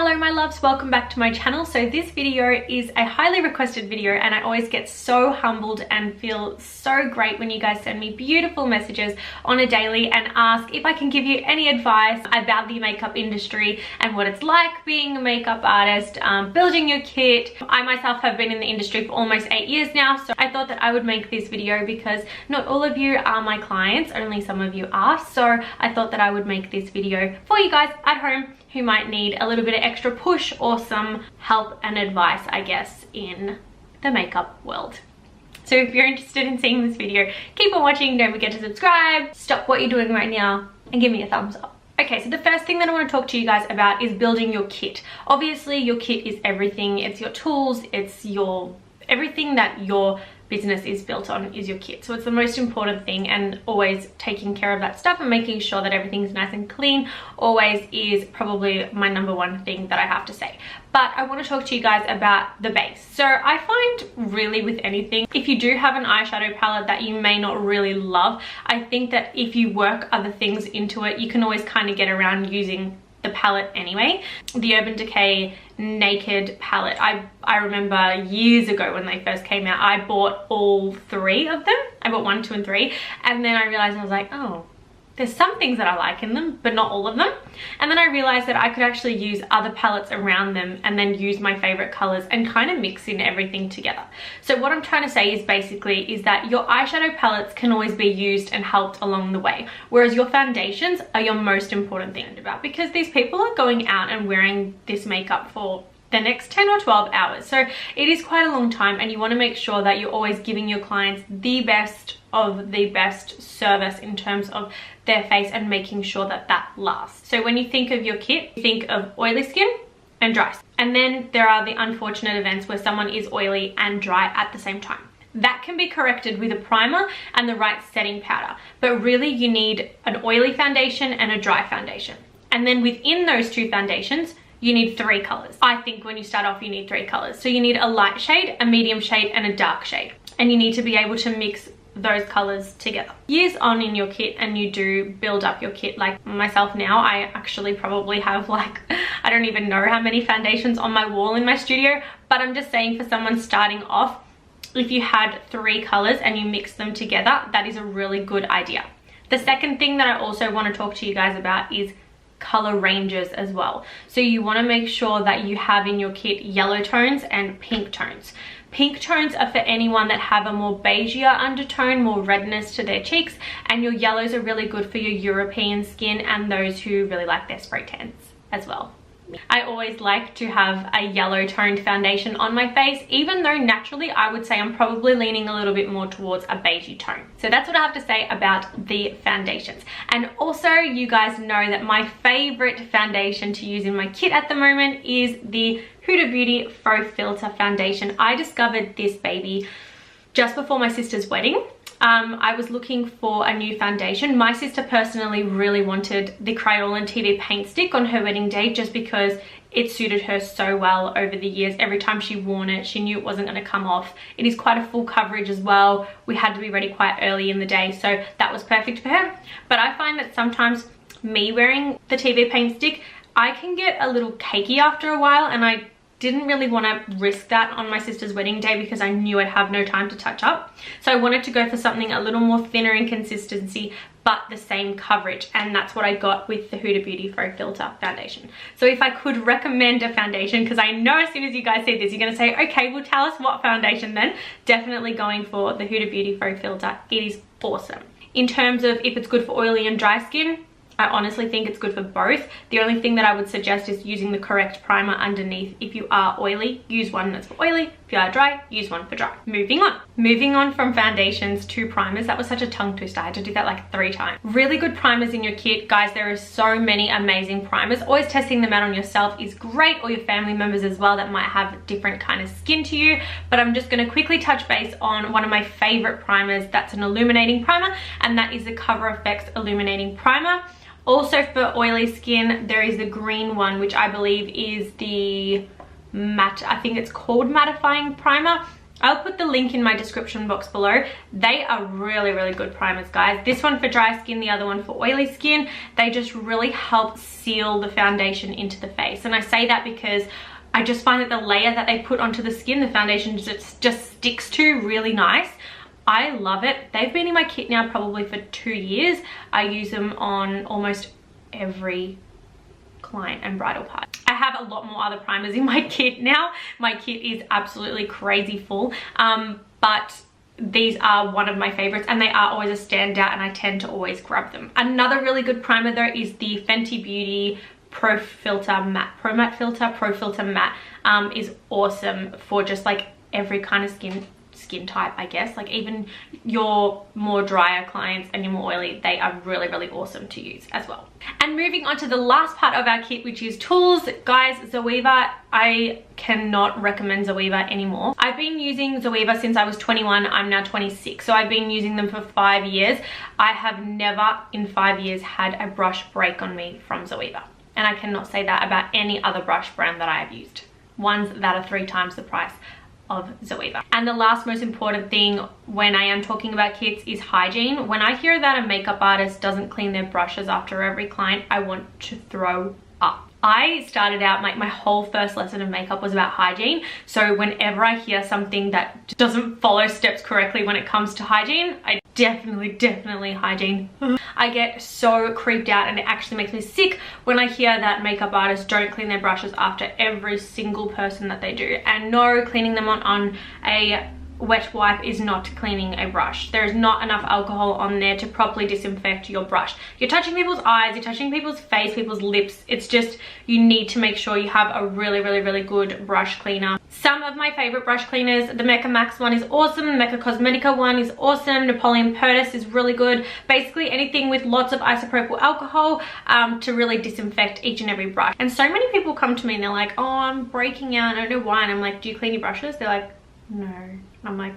Hello my loves, welcome back to my channel. So this video is a highly requested video and I always get so humbled and feel so great when you guys send me beautiful messages on a daily and ask if I can give you any advice about the makeup industry and what it's like being a makeup artist, building your kit. I myself have been in the industry for almost 8 years now, so I thought that I would make this video because not all of you are my clients, only some of you are. So I thought that I would make this video for you guys at home who might need a little bit of extra push or some help and advice, I guess, in the makeup world. So if you're interested in seeing this video, keep on watching, don't forget to subscribe, stop what you're doing right now and give me a thumbs up. Okay, so the first thing that I want to talk to you guys about is building your kit. Obviously your kit is everything. It's your tools, it's your everything that your business is built on is your kit. So it's the most important thing, and always taking care of that stuff and making sure that everything's nice and clean always is probably my #1 thing that I have to say. But I want to talk to you guys about the base. So I find really with anything, if you do have an eyeshadow palette that you may not really love, I think that if you work other things into it, you can always kind of get around using the palette anyway. The Urban Decay Naked palette, I remember years ago when they first came out, I bought all 3 of them. I bought 1, 2 and 3, and then I realized I was like, oh, there's some things that I like in them, but not all of them. And then I realized that I could actually use other palettes around them and then use my favorite colors and kind of mix in everything together. So what I'm trying to say is basically is that your eyeshadow palettes can always be used and helped along the way, whereas your foundations are your most important thing about, because these people are going out and wearing this makeup for the next 10 or 12 hours. So it is quite a long time, and you want to make sure that you're always giving your clients the best of the best service in terms of their face and making sure that that lasts. So when you think of your kit, you think of oily skin and dry skin. And then there are the unfortunate events where someone is oily and dry at the same time. That can be corrected with a primer and the right setting powder, but really you need an oily foundation and a dry foundation. And then within those 2 foundations, you need 3 colors. I think when you start off, you need 3 colors. So you need a light shade, a medium shade, and a dark shade. And you need to be able to mix those colors together. Years on in your kit, and you do build up your kit. Like myself now, I actually probably have like, I don't even know how many foundations on my wall in my studio, but I'm just saying for someone starting off, if you had 3 colors and you mix them together, that is a really good idea. The second thing that I also want to talk to you guys about is color ranges as well. So you want to make sure that you have in your kit yellow tones and pink tones. Pink tones are for anyone that have a more beigeier undertone, more redness to their cheeks, and your yellows are really good for your European skin and those who really like their spray tans as well. I always like to have a yellow toned foundation on my face, even though naturally I would say I'm probably leaning a little bit more towards a beigey tone. So that's what I have to say about the foundations. And also, you guys know that my favorite foundation to use in my kit at the moment is the Huda Beauty Faux Filter foundation. I discovered this baby just before my sister's wedding. I was looking for a new foundation. My sister personally really wanted the Crayola TV paint stick on her wedding day just because it suited her so well over the years. Every time she worn it, she knew it wasn't going to come off. It is quite a full coverage as well. We had to be ready quite early in the day, so that was perfect for her. But I find that sometimes me wearing the TV paint stick, I can get a little cakey after a while, and I didn't really want to risk that on my sister's wedding day because I knew I'd have no time to touch up. So I wanted to go for something a little more thinner in consistency but the same coverage, and that's what I got with the Huda Beauty Faux Filter foundation. So if I could recommend a foundation, because I know as soon as you guys see this you're going to say, okay, well tell us what foundation then, definitely going for the Huda Beauty Faux Filter. It is awesome. In terms of if it's good for oily and dry skin, I honestly think it's good for both. The only thing that I would suggest is using the correct primer underneath. If you are oily, use one that's for oily. If you are dry, use one for dry. Moving on from foundations to primers. That was such a tongue twister. I had to do that like 3 times. Really good primers in your kit. Guys, there are so many amazing primers. Always testing them out on yourself is great, or your family members as well that might have different kind of skin to you. But I'm just going to quickly touch base on one of my favorite primers. That's an illuminating primer, and that is the KRxx Illuminating Primer. Also for oily skin, there is the green one, which I believe is the matte, I think it's called mattifying primer. I'll put the link in my description box below. They are really, really good primers, guys. This one for dry skin, the other one for oily skin. They just really help seal the foundation into the face. And I say that because I just find that the layer that they put onto the skin, the foundation just sticks to really nice. I love it. They've been in my kit now probably for 2 years. I use them on almost every client and bridal part. I have a lot more other primers in my kit now. My kit is absolutely crazy full, but these are one of my favorites and they are always a standout and I tend to always grab them. Another really good primer though is the Fenty Beauty Pro Filter Matte. Pro Filter Matte is awesome for just like every kind of skin type, I guess. Like even your more drier clients and your more oily, they are really, really awesome to use as well. And moving on to the last part of our kit, which is tools. Guys, Zoeva, I cannot recommend Zoeva anymore. I've been using Zoeva since I was 21. I'm now 26, so I've been using them for 5 years. I have never in 5 years had a brush break on me from Zoeva, and I cannot say that about any other brush brand that I have used. Ones that are 3 times the price of Zoeva. And the last most important thing when I am talking about kits is hygiene. When I hear that a makeup artist doesn't clean their brushes after every client, I want to throw up. I started out, my whole first lesson of makeup was about hygiene. So whenever I hear something that doesn't follow steps correctly when it comes to hygiene, I definitely hygiene. I get so creeped out and it actually makes me sick when I hear that makeup artists don't clean their brushes after every single person that they do. And no, cleaning them on a wet wipe is not cleaning a brush. There is not enough alcohol on there to properly disinfect your brush. You're touching people's eyes, you're touching people's face, people's lips. It's just, you need to make sure you have a really good brush cleaner. Some of my favorite brush cleaners, the Mecca Max one is awesome, the Mecca Cosmetica one is awesome, Napoleon Purtis is really good. Basically anything with lots of isopropyl alcohol to really disinfect each and every brush. And so many people come to me and they're like, oh, I'm breaking out, I don't know why. And I'm like, do you clean your brushes? They're like, no. I'm like,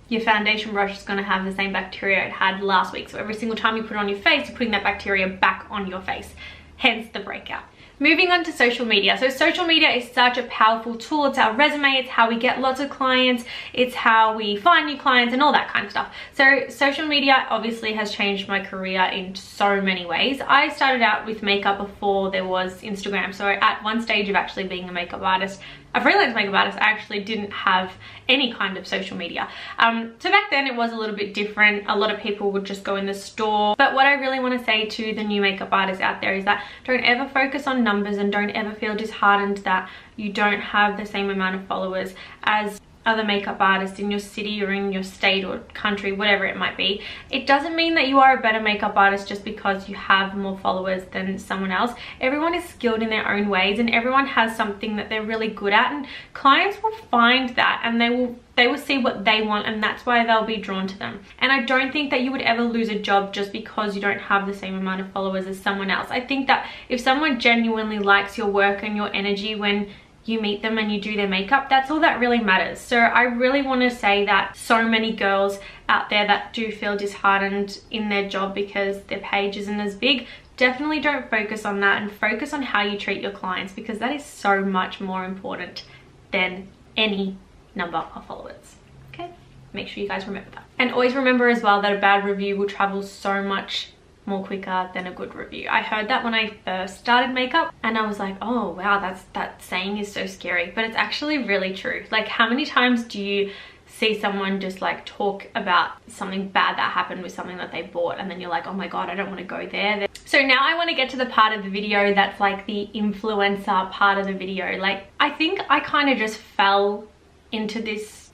your foundation brush is going to have the same bacteria it had last week. So every single time you put it on your face, you're putting that bacteria back on your face. Hence the breakout. Moving on to social media. So social media is such a powerful tool. It's our resume, it's how we get lots of clients, it's how we find new clients and all that kind of stuff. So social media obviously has changed my career in so many ways. I started out with makeup before there was Instagram. So at one stage of actually being a makeup artist, a freelance makeup artist, I actually didn't have any kind of social media. So back then it was a little bit different. A lot of people would just go in the store. But what I really want to say to the new makeup artists out there is that don't ever focus on numbers and don't ever feel disheartened that you don't have the same amount of followers as other makeup artists in your city or in your state or country, whatever it might be. It doesn't mean that you are a better makeup artist just because you have more followers than someone else. Everyone is skilled in their own ways and everyone has something that they're really good at, and clients will find that and they will see what they want, and that's why they'll be drawn to them. And I don't think that you would ever lose a job just because you don't have the same amount of followers as someone else. I think that if someone genuinely likes your work and your energy when you meet them and you do their makeup, that's all that really matters. So I really want to say that so many girls out there that do feel disheartened in their job because their page isn't as big, definitely don't focus on that and focus on how you treat your clients, because that is so much more important than any number of followers. Okay, make sure you guys remember that. And always remember as well that a bad review will travel so much more quicker than a good review. I heard that when I first started makeup and I was like, oh wow, that saying is so scary, but it's actually really true. Like, how many times do you see someone just like talk about something bad that happened with something that they bought, and then you're like, oh my god, I don't want to go there. So now I want to get to the part of the video that's like the influencer part of the video. Like, I think I kind of just fell into this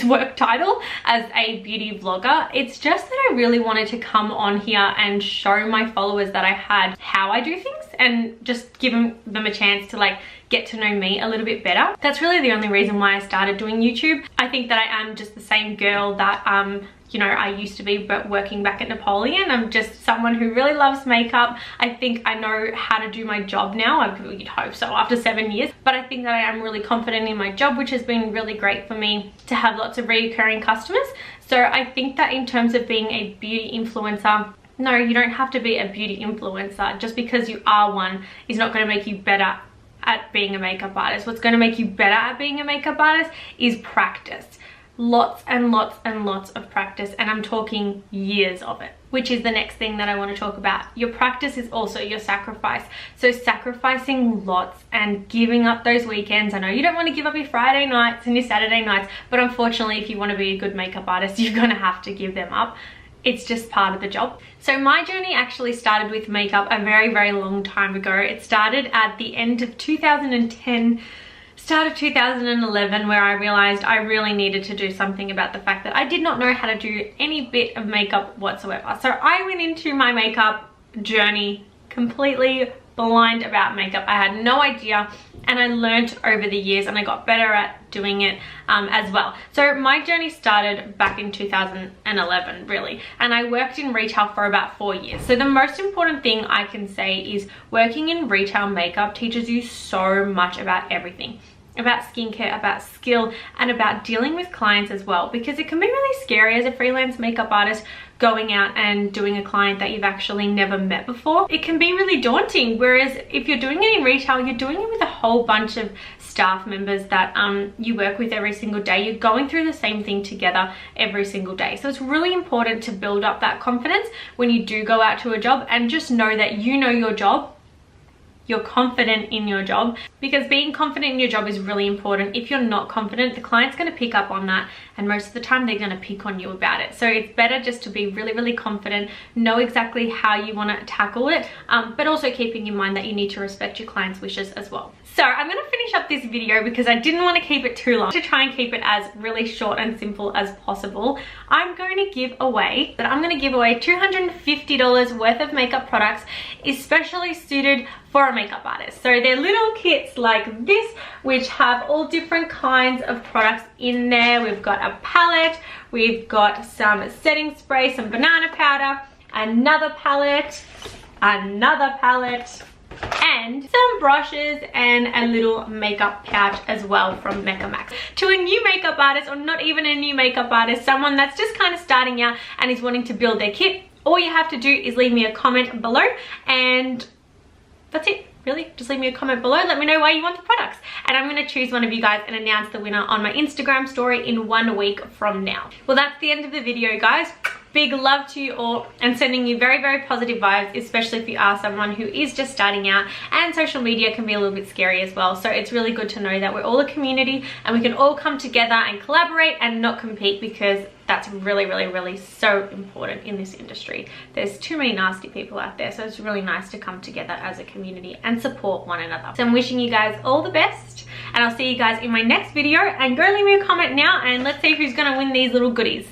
work title as a beauty vlogger. It's just that I really wanted to come on here and show my followers that I had how I do things and just give them a chance to like get to know me a little bit better. That's really the only reason why I started doing YouTube. I think that I am just the same girl that you know, I used to be, but working back at Napoleon. I'm just someone who really loves makeup. I think I know how to do my job now. You'd hope so after 7 years, but I think that I am really confident in my job, which has been really great for me to have lots of recurring customers. So I think that in terms of being a beauty influencer, no, you don't have to be a beauty influencer. Just because you are one is not going to make you better at being a makeup artist. What's going to make you better at being a makeup artist is practice. Lots and lots and lots of practice, and I'm talking years of it, which is the next thing that I want to talk about. Your practice is also your sacrifice. So sacrificing lots and giving up those weekends. I know you don't want to give up your Friday nights and your Saturday nights, but unfortunately, if you want to be a good makeup artist, you're going to have to give them up. It's just part of the job. So my journey actually started with makeup a very, very long time ago. It started at the end of 2010, start of 2011, where I realized I really needed to do something about the fact that I did not know how to do any bit of makeup whatsoever. So I went into my makeup journey completely blind about makeup. I had no idea, and I learned over the years, and I got better at doing it as well. So my journey started back in 2011 really, and I worked in retail for about 4 years. So the most important thing I can say is working in retail makeup teaches you so much about everything. About skincare, about skill, and about dealing with clients as well, because it can be really scary as a freelance makeup artist going out and doing a client that you've actually never met before. It can be really daunting, whereas if you're doing it in retail, you're doing it with a whole bunch of staff members that you work with every single day. You're going through the same thing together every single day. So it's really important to build up that confidence when you do go out to a job, and just know that you know your job. You're confident in your job, because being confident in your job is really important. If you're not confident, the client's going to pick up on that, and most of the time they're going to pick on you about it. So it's better just to be really, really confident, know exactly how you want to tackle it, but also keeping in mind that you need to respect your client's wishes as well. So I'm going to finish up this video because I didn't want to keep it too long, to try and keep it as really short and simple as possible. I'm going to give away $250 worth of makeup products, especially suited for a makeup artist. So they're little kits like this, which have all different kinds of products in there. We've got a palette, we've got some setting spray, some banana powder, another palette, and some brushes, and a little makeup pouch as well from Mecca Max. To a new makeup artist, or not even a new makeup artist, someone that's just kind of starting out and is wanting to build their kit, all you have to do is leave me a comment below, and that's it. Really, just leave me a comment below, let me know why you want the products, and I'm going to choose one of you guys and announce the winner on my Instagram story in 1 week from now. Well, that's the end of the video, guys. Big love to you all, and sending you very, very positive vibes, especially if you are someone who is just starting out, and social media can be a little bit scary as well. So it's really good to know that we're all a community and we can all come together and collaborate and not compete, because that's really, really, really so important in this industry. There's too many nasty people out there, so it's really nice to come together as a community and support one another. So I'm wishing you guys all the best, and I'll see you guys in my next video. And go leave me a comment now, and let's see who's gonna win these little goodies.